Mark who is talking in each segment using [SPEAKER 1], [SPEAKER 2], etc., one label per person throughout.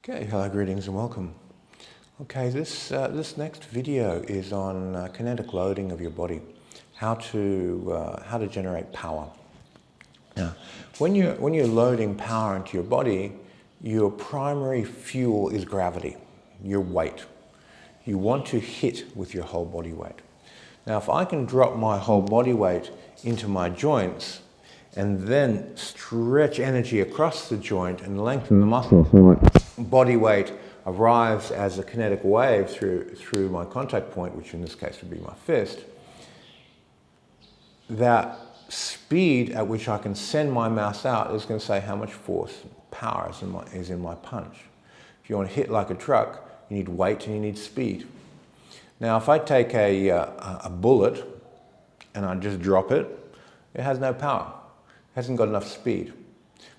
[SPEAKER 1] Okay, hello, greetings and welcome. Okay, this next video is on kinetic loading of your body, how to generate power. Now, when you're loading power into your body, your primary fuel is gravity, your weight. You want to hit with your whole body weight. Now, if I can drop my whole body weight into my joints and then stretch energy across the joint and lengthen the muscle so my body weight arrives as a kinetic wave through my contact point, which in this case would be my fist, that speed at which I can send my mass out is going to say how much force and power is in my punch. If you want to hit like a truck, you need weight and you need speed. Now, if I take a bullet and I just drop it, it has no power. It hasn't got enough speed.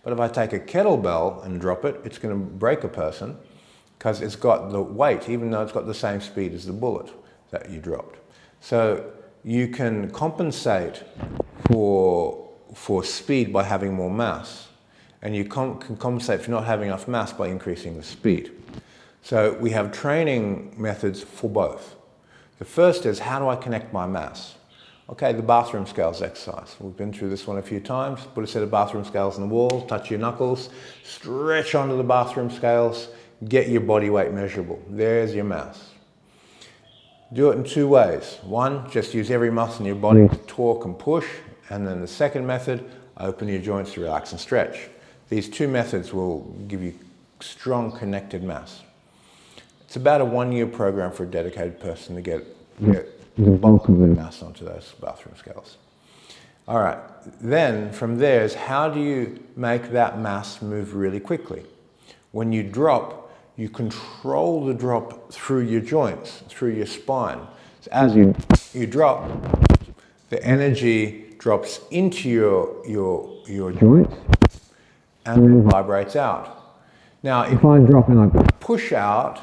[SPEAKER 1] But if I take a kettlebell and drop it, it's going to break a person because it's got the weight, even though it's got the same speed as the bullet that you dropped. So you can compensate for speed by having more mass, and you can compensate for not having enough mass by increasing the speed. So we have training methods for both. The first is, how do I connect my mass? Okay, the bathroom scales exercise. We've been through this one a few times. Put a set of bathroom scales on the wall, touch your knuckles, stretch onto the bathroom scales, get your body weight measurable. There's your mass. Do it in two ways. One, just use every muscle in your body to torque and push. And then the second method, open your joints to relax and stretch. These two methods will give you strong connected mass. It's about a 1-year program for a dedicated person to get the bulk of their mass onto those bathroom scales. All right, then from there is, how do you make that mass move really quickly? When you drop, you control the drop through your joints, through your spine. So as you drop, the energy drops into your joints and then vibrates out. Now, if I drop and I push out,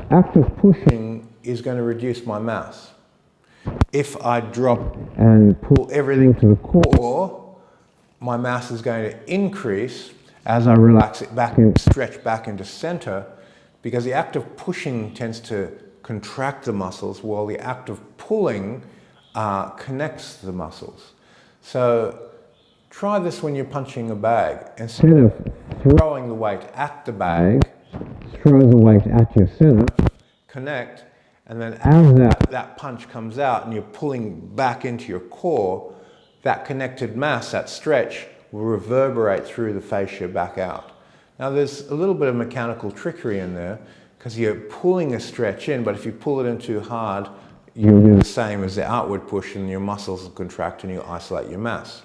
[SPEAKER 1] active pushing is going to reduce my mass. If I drop and pull everything to the core, my mass is going to increase as I relax it back and stretch back into center, because the act of pushing tends to contract the muscles while the act of pulling connects the muscles. So try this when you're punching a bag. Instead of throwing the weight at the bag, throw the weight at your center, connect, and then as that punch comes out and you're pulling back into your core, that connected mass, that stretch, will reverberate through the fascia back out. Now, there's a little bit of mechanical trickery in there because you're pulling a stretch in, but if you pull it in too hard, you'll do the same as the outward push and your muscles will contract and you isolate your mass.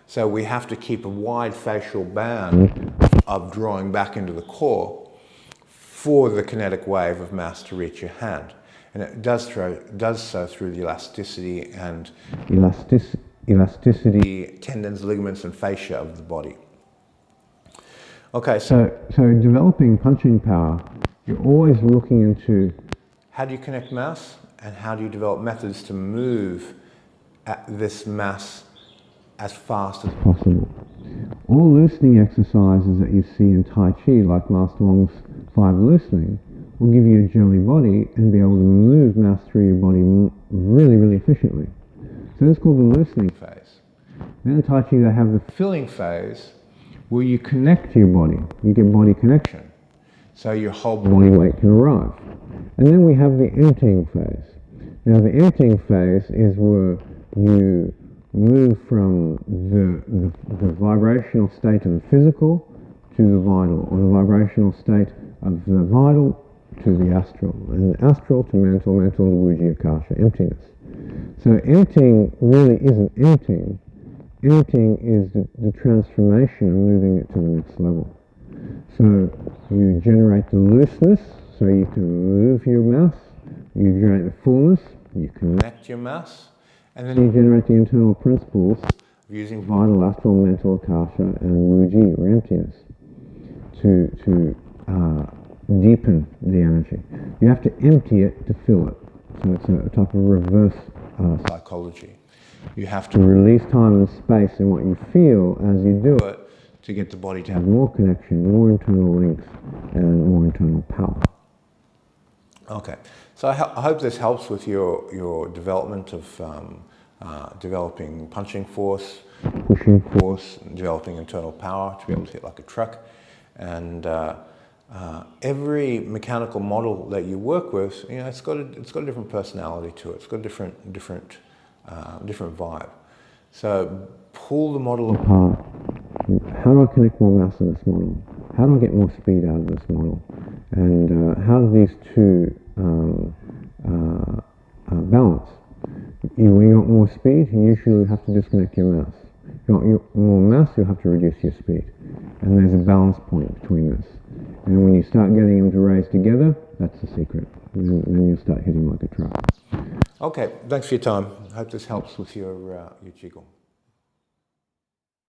[SPEAKER 1] So we have to keep a wide facial band of drawing back into the core for the kinetic wave of mass to reach your hand. And it does so through the elasticity, tendons, ligaments, and fascia of the body. Okay, so developing punching power, you're always looking into how do you connect mass and how do you develop methods to move at this mass as fast as possible. All loosening exercises that you see in Tai Chi, like Master Wong's 5 loosening, will give you a jelly body and be able to move mass through your body really, really efficiently. So that's called the loosening phase. Then in Tai Chi they have the filling phase where you connect to your body. You get body connection. So your whole body weight can arrive. And then we have the emptying phase. Now the emptying phase is where you move from the vibrational state of the physical to the vital, or the vibrational state of the vital to the astral, and the astral to mental, mental to Wuji Akasha, emptiness. So emptying really isn't emptying. Emptying is the transformation and moving it to the next level. So you generate the looseness, so you can move your mass. You generate the fullness, you connect your mass, and then you generate the internal principles of using vital, astral, mental, Akasha, and Wuji, or emptiness, to deepen the energy. You have to empty it to fill it. So it's a type of reverse psychology. You have to release time and space in what you feel as you do it to get the body to have more connection, more internal links, and more internal power. Okay, so I hope this helps with your development of developing punching force, pushing force, and developing internal power to be able to hit like a truck. And every mechanical model that you work with, you know, it's got a different personality to it. It's got a different vibe. So pull the model apart. How do I connect more mass in this model? How do I get more speed out of this model? And how do these two balance? When you want more speed, you usually have to disconnect your mass. If you want more mass, you'll have to reduce your speed. And there's a balance point between this. And when you start getting them to raise together, that's the secret. And then you'll start hitting like a truck. Okay, thanks for your time. I hope this helps with your jiggle.